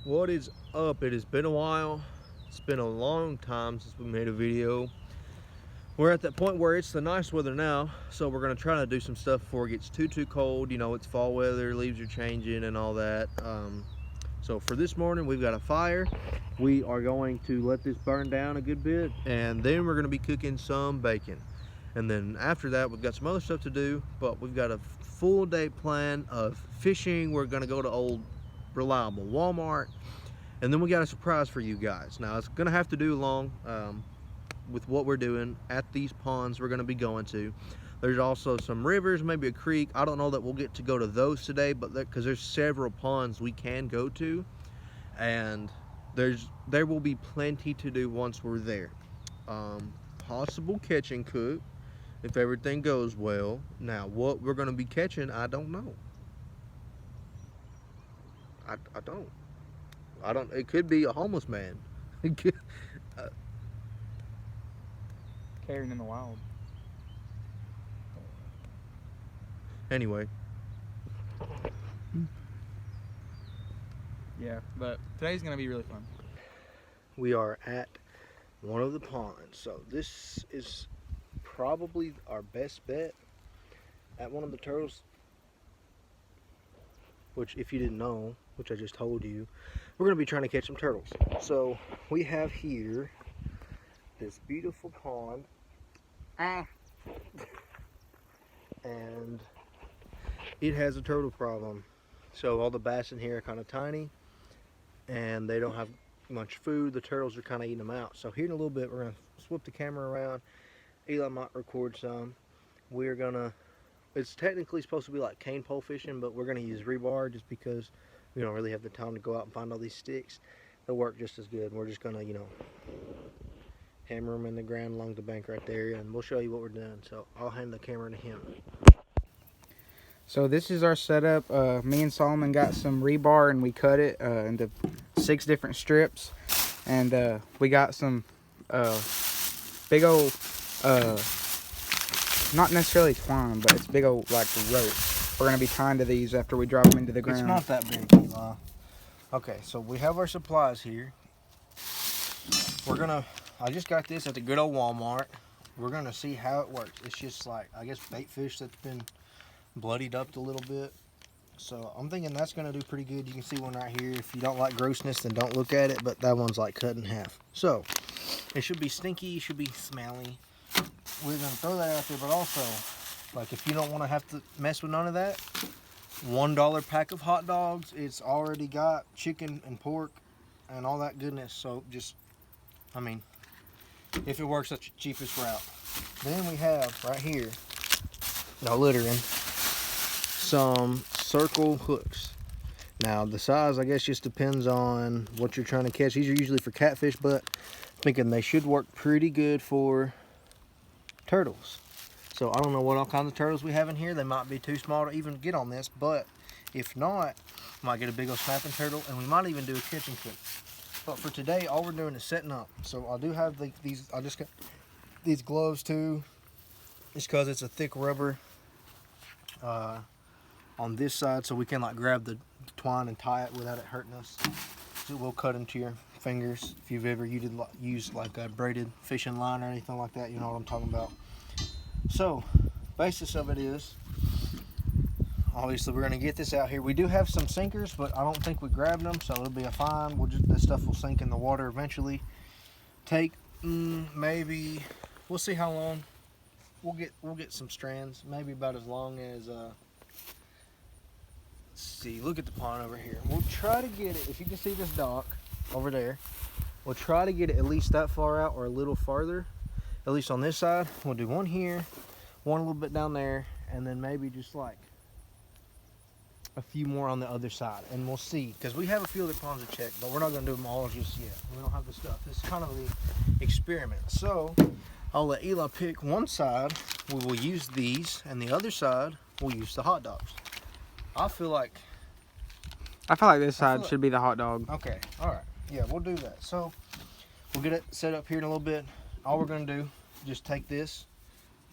What is up? It has been a while. It's been a long time since we made a video. We're at that point where it's the nice weather now, so we're gonna try to do some stuff before it gets too cold. You know, it's fall weather, leaves are changing and all that. So for this morning, we've got a fire. We are going to let this burn down a good bit, and then we're gonna be cooking some bacon. And then after that, we've got some other stuff to do, but we've got a full day plan of fishing. We're gonna go to old reliable Walmart, and then we got a surprise for you guys. Now it's gonna have to do along with what we're doing at these ponds we're gonna be going to. There's also some rivers, maybe a creek. I don't know that we'll get to go to those today, but because there's several ponds we can go to, and there will be plenty to do once we're there. Possible catch and cook if everything goes well. Now what we're gonna be catching, I don't know. I don't. I don't. It could be a homeless man. uh, Carrying in the wild. anyway, Yeah, but today's gonna be really fun. we are at one of the ponds. So this is probably our best bet at one of the turtles. Which, if you didn't know, which I just told you, we're gonna be trying to catch some turtles. So we have here this beautiful pond. And it has a turtle problem. So all the bass in here are kind of tiny, and they don't have much food. The turtles are kind of eating them out. So here in a little bit, we're gonna swip the camera around. Eli might record some. We're gonna. It's technically supposed to be like cane pole fishing, but we're gonna use rebar just because we don't really have the time to go out and find all these sticks. They'll work just as good. We're just gonna, hammer them in the ground along the bank right there, and we'll show you what we're doing. So I'll hand the camera to him. So this is our setup. Me and Solomon got some rebar and we cut it into 6 different strips, and we got some big old, not necessarily twine, but it's big old like rope. We're gonna be tying to these after we drop them into the ground. It's not that big, Eli. Okay, so we have our supplies here. I just got this at the good old Walmart. We're gonna see how it works. It's just like, I guess, bait fish that's been bloodied up a little bit. So I'm thinking that's gonna do pretty good. You can see one right here. If you don't like grossness, then don't look at it, but that one's like cut in half. So it should be stinky, it should be smelly. We're gonna throw that out there, but also, like, if you don't wanna have to mess with none of that, $1 pack of hot dogs. It's already got chicken and pork and all that goodness. So just, if it works, that's the cheapest route. Then we have right here, no littering, some circle hooks. Now the size, I guess, just depends on what you're trying to catch. These are usually for catfish, but I'm thinking they should work pretty good for turtles. So I don't know what all kinds of turtles we have in here. They might be too small to even get on this, but if not, might get a big old snapping turtle, and we might even do a catch and cook. But for today, all we're doing is setting up. So I do have these. I just got these gloves too, just because it's a thick rubber on this side, so we can like grab the twine and tie it without it hurting us. So it will cut into your fingers if you've ever used like a braided fishing line or anything like that. You know what I'm talking about. So, basis of it is, obviously we're going to get this out here. We do have some sinkers, but I don't think we grabbed them, so it'll be a fine. This stuff will sink in the water eventually. Take maybe, we'll see how long. We'll get some strands, maybe about as long as let's see, look at the pond over here. We'll try to get it, if you can see this dock over there, we'll try to get it at least that far out or a little farther. At least on this side. We'll do one here, one a little bit down there, and then maybe just like a few more on the other side, and we'll see, because we have a few other ponds to check, but we're not going to do them all just yet. We don't have the stuff. This is kind of the experiment. So I'll let Eli pick one side. We will use these, and the other side we'll use the hot dogs. I feel like this side should be the hot dog. Okay, all right, yeah, we'll do that. So we'll get it set up here in a little bit. All we're going to do, just take this,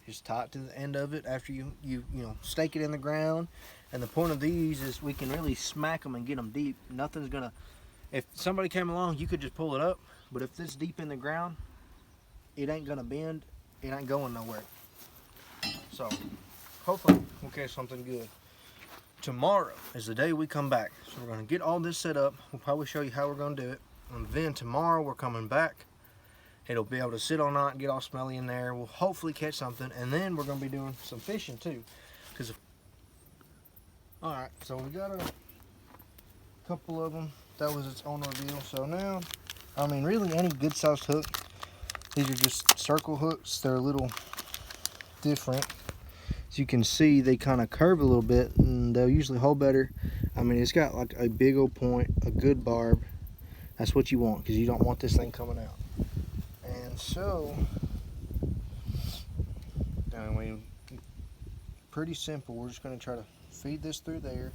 just tie it to the end of it after you stake it in the ground. And the point of these is we can really smack them and get them deep. Nothing's going to if somebody came along, you could just pull it up. But if this deep in the ground, it ain't gonna bend. It ain't going nowhere. So hopefully we'll catch something good. Tomorrow is the day we come back. So we're gonna get all this set up. We'll probably show you how we're gonna do it. And then tomorrow we're coming back. It'll be able to sit all night and get all smelly in there. We'll hopefully catch something. And then we're gonna be doing some fishing too. All right, so we got a couple of them. That was its own reveal. So now, I mean, really any good sized hook. These are just circle hooks. They're a little different. As you can see, they kind of curve a little bit and they'll usually hold better. I mean, it's got like a big old point, a good barb. That's what you want because you don't want this thing coming out. And so, I mean, pretty simple. We're just going to try to feed this through there.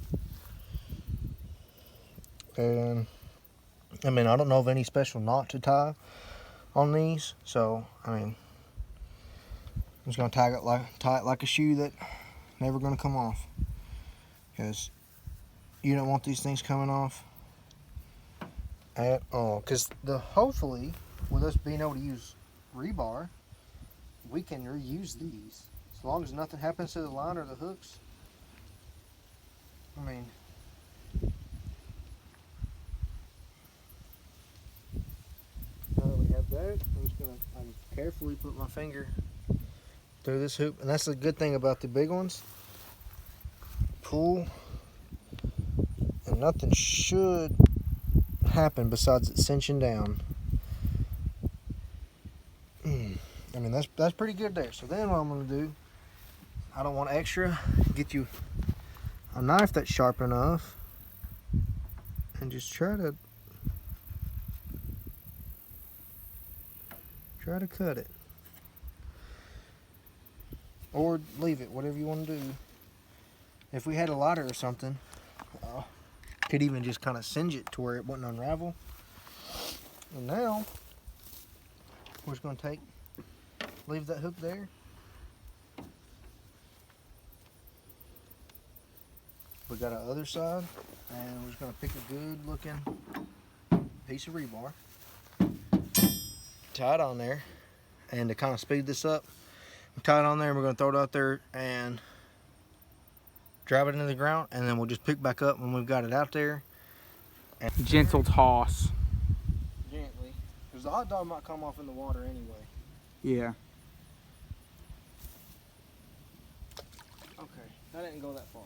And I mean, I don't know of any special knot to tie on these, so I mean, I'm just gonna tie it like a shoe that never gonna come off, because you don't want these things coming off at all. Because hopefully, with us being able to use rebar, we can reuse these as long as nothing happens to the line or the hooks. I mean, now that we have that, I'm just gonna carefully put my finger through this hoop, and that's the good thing about the big ones. Pull, and nothing should happen besides it cinching down. I mean, that's pretty good there. So then what I'm gonna do, I don't want extra, get you a knife that's sharp enough and just try to cut it, or leave it, whatever you want to do. If we had a lighter or something, could even just kind of singe it to where it wouldn't unravel. And now we're just going to leave that hook there. We got our other side, and we're just going to pick a good looking piece of rebar, tie it on there, and to kind of speed this up, we tie it on there, and we're going to throw it out there and drive it into the ground, and then we'll just pick back up when we've got it out there. And gentle toss. Gently, because the hot dog might come off in the water anyway. Yeah. Okay, that didn't go that far.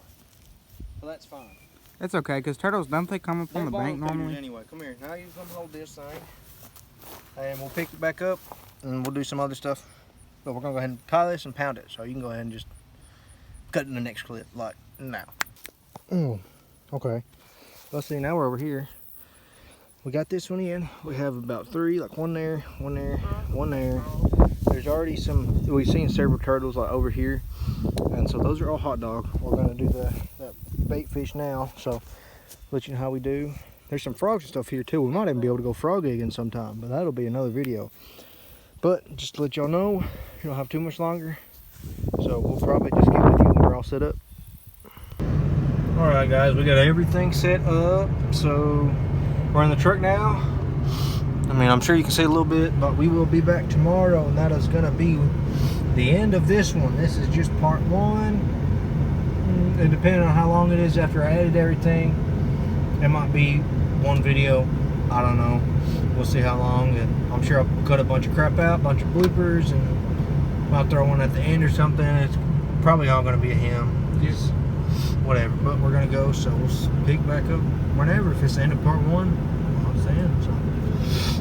Well, that's fine. That's okay, because turtles, don't they come up on the bank normally? Anyway, come here. Now you come hold this thing. And we'll pick it back up and we'll do some other stuff. But we're going to go ahead and tie this and pound it. So you can go ahead and just cut in the next clip, like now. Okay. Let's see, now we're over here. We got this one in. We have about 3, like one there, one there, one there. There's already some, we've seen several turtles like over here. And so those are all hot dog. We're going to do that bait fish now. So let you know how we do. There's some frogs and stuff here too. We might even be able to go frog egging sometime, but that'll be another video. But just to let y'all know, you don't have too much longer. So we'll probably just get with you when we're all set up. Alright guys, we got everything set up. So we're in the truck now. I mean, I'm sure you can see a little bit, but we will be back tomorrow, and that is gonna be the end of this one. This is just part 1. And depending on how long it is after I edit everything, it might be one video. I don't know. We'll see how long. And I'm sure I'll cut a bunch of crap out, a bunch of bloopers, and I'll throw one at the end or something. It's probably all going to be a him. Just whatever. But we're going to go, so we'll pick back up whenever. If it's the end of part 1, I'll say it. So.